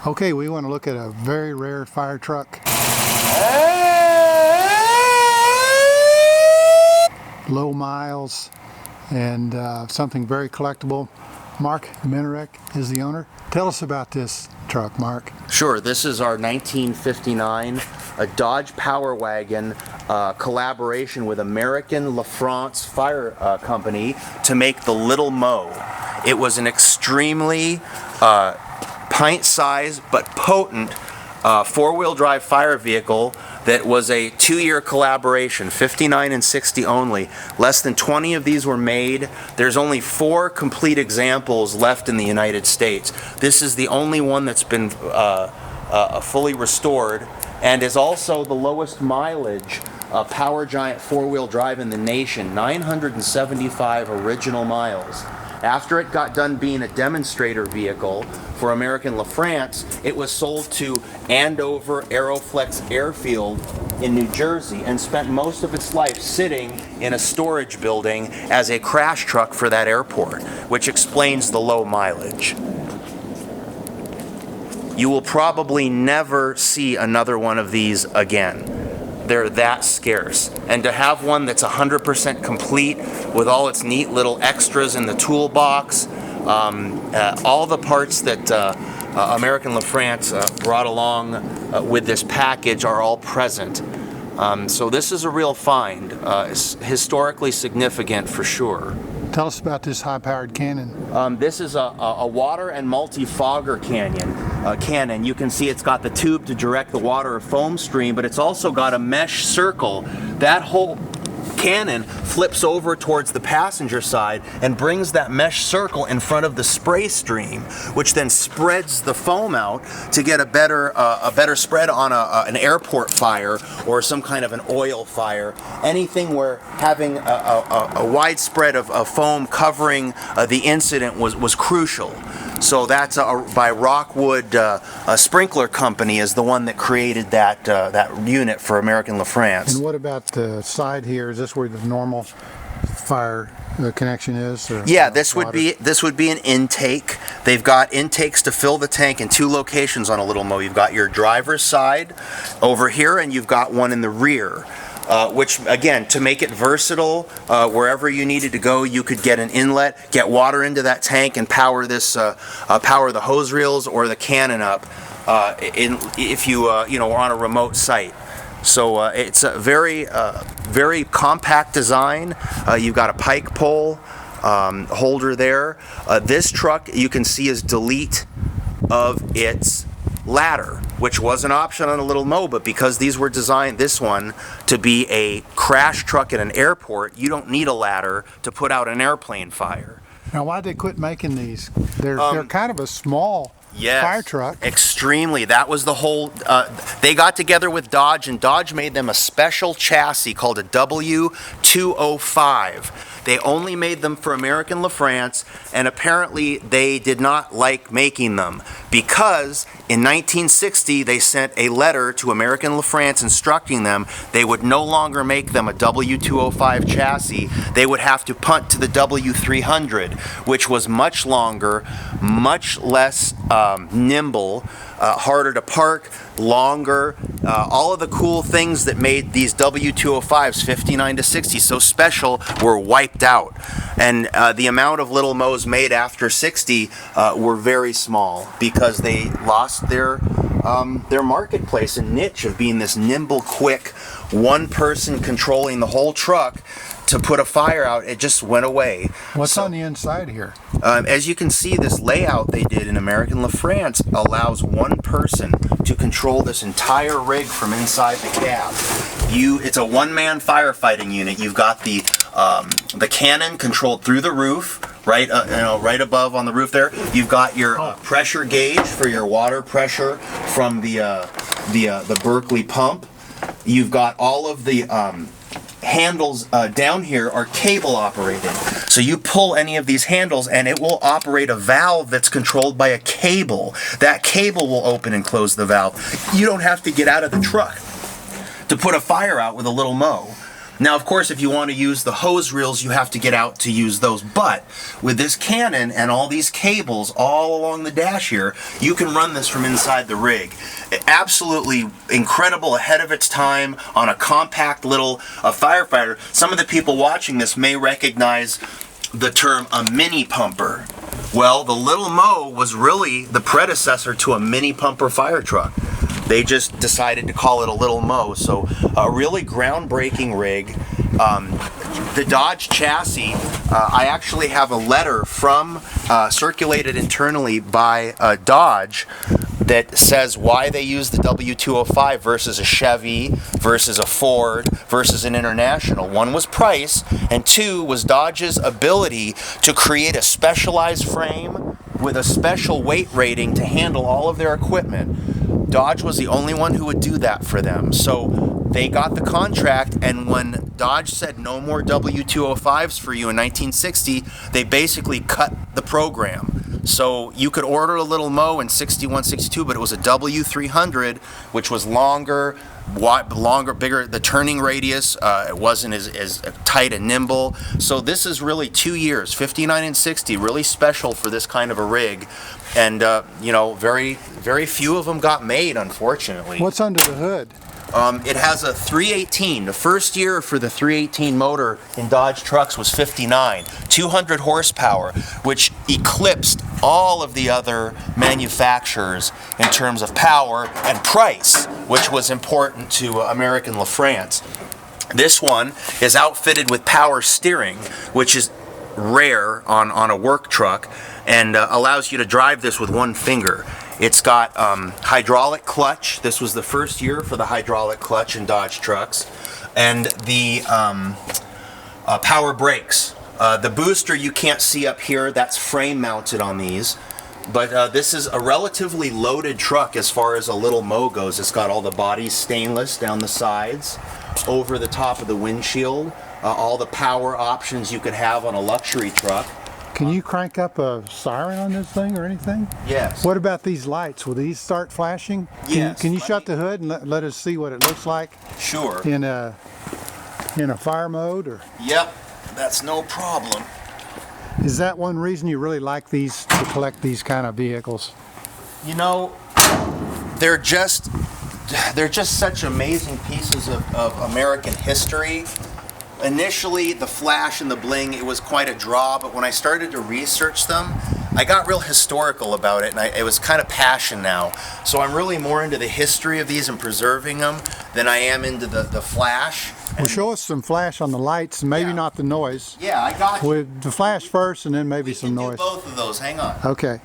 Okay, we want to look at a very rare fire truck. Low miles and something very collectible. Marc Minarik is the owner. Tell us about this truck, Marc. Sure, this is our 1959 a Dodge Power Wagon collaboration with American LaFrance Fire Company to make the Little Mo. It was an extremely pint-sized but potent four-wheel drive fire vehicle that was a 2-year collaboration, 59 and 60 only. Less than 20 of these were made. There's only 4 complete examples left in the United States. This is the only one that's been fully restored, and is also the lowest mileage Power Giant four-wheel drive in the nation, 975 original miles. After it got done being a demonstrator vehicle for American LaFrance, it was sold to Andover Aeroflex Airfield in New Jersey and spent most of its life sitting in a storage building as a crash truck for that airport, which explains the low mileage. You will probably never see another one of these again. They're that scarce. And to have one that's 100% complete with all its neat little extras in the toolbox, all the parts that American LaFrance brought along with this package are all present. So this is a real find. It's historically significant for sure. Tell us about this high-powered cannon. This is a water and multi-fogger cannon. You can see it's got the tube to direct the water or foam stream, but it's also got a mesh circle. That whole cannon flips over towards the passenger side and brings that mesh circle in front of the spray stream, which then spreads the foam out to get a better spread on an airport fire or some kind of an oil fire. Anything where having a wide spread of foam covering the incident was crucial. So that's by Rockwood Sprinkler Company is the one that created that unit for American LaFrance. And what about the side here? Is this where the normal fire connection is? Or yeah, this would be an intake. They've got intakes to fill the tank in 2 locations on a Little Mo. You've got your driver's side over here, and you've got one in the rear. Which, again, to make it versatile, wherever you needed to go, you could get an inlet, get water into that tank, and power this, power the hose reels or the cannon up if you were on a remote site. So it's a very compact design. You've got a pike pole holder there. This truck, you can see, is delete of its ladder, which was an option on a Little Mo, but because these were designed, this one, to be a crash truck at an airport, you don't need a ladder to put out an airplane fire. Now, why'd they quit making these? They're kind of a small fire truck. Extremely. That was the whole, they got together with Dodge, and Dodge made them a special chassis called a W205. They only made them for American LaFrance, and apparently they did not like making them because in 1960 they sent a letter to American LaFrance instructing them they would no longer make them a W205 chassis. They would have to punt to the W300, which was much longer, much less nimble, harder to park, longer, all of the cool things that made these W205s 59 to 60 so special were wiped out. And the amount of Little Mo's made after 60 were very small because they lost their marketplace and niche of being this nimble, quick, one person controlling the whole truck to put a fire out. It just went away. What's on the inside here? As you can see, this layout they did in American LaFrance allows one person to control this entire rig from inside the cab. It's a one-man firefighting unit. You've got the cannon controlled through the roof, right above on the roof there. You've got your pressure gauge for your water pressure from the Berkeley pump. You've got all of the handles down here are cable operated. So you pull any of these handles and it will operate a valve that's controlled by a cable. That cable will open and close the valve. You don't have to get out of the truck to put a fire out with a Little Mo. Now, of course, if you want to use the hose reels, you have to get out to use those. But with this cannon and all these cables all along the dash here, you can run this from inside the rig. Absolutely incredible, ahead of its time on a compact little firefighter. Some of the people watching this may recognize the term a mini pumper. Well, the Little Mo was really the predecessor to a mini pumper fire truck. They just decided to call it a Little Mo. So a really groundbreaking rig. The Dodge chassis, I actually have a letter from circulated internally by Dodge that says why they use the W205 versus a Chevy, versus a Ford, versus an International. One was price, and two was Dodge's ability to create a specialized frame with a special weight rating to handle all of their equipment. Dodge was the only one who would do that for them. So they got the contract, and when Dodge said no more W205s for you in 1960, they basically cut the program. So you could order a Little Mo in 61, 62, but it was a W300, which was longer, bigger, the turning radius, it wasn't as tight and nimble. So this is really 2 years, 59 and 60, really special for this kind of a rig. And, you know, very, very few of them got made, unfortunately. What's under the hood? It has a 318. The first year for the 318 motor in Dodge trucks was 59, 200 horsepower, which eclipsed all of the other manufacturers in terms of power and price, which was important to American LaFrance. This one is outfitted with power steering, which is rare on a work truck, and allows you to drive this with one finger. It's got hydraulic clutch. This was the first year for the hydraulic clutch in Dodge trucks. And the power brakes. The booster you can't see up here, that's frame mounted on these. But this is a relatively loaded truck as far as a Little Mo goes. It's got all the bodies stainless down the sides, over the top of the windshield, all the power options you could have on a luxury truck. Can you crank up a siren on this thing or anything? Yes. What about these lights? Will these start flashing? Yes. Can you shut the hood and let us see what it looks like Sure. in a fire mode? Or Yep, that's no problem. is that one reason you really like these, to collect these kind of vehicles? You know, they're just such amazing pieces of American history. Initially, the flash and the bling, it was quite a draw, but when I started to research them, I got real historical about it, and it was kind of passion now. So I'm really more into the history of these and preserving them than I am into the flash. Well, show us some flash on the lights and maybe not the noise. Yeah, I got you. With the flash first and then maybe We some can noise. do both of those. Hang on. Okay.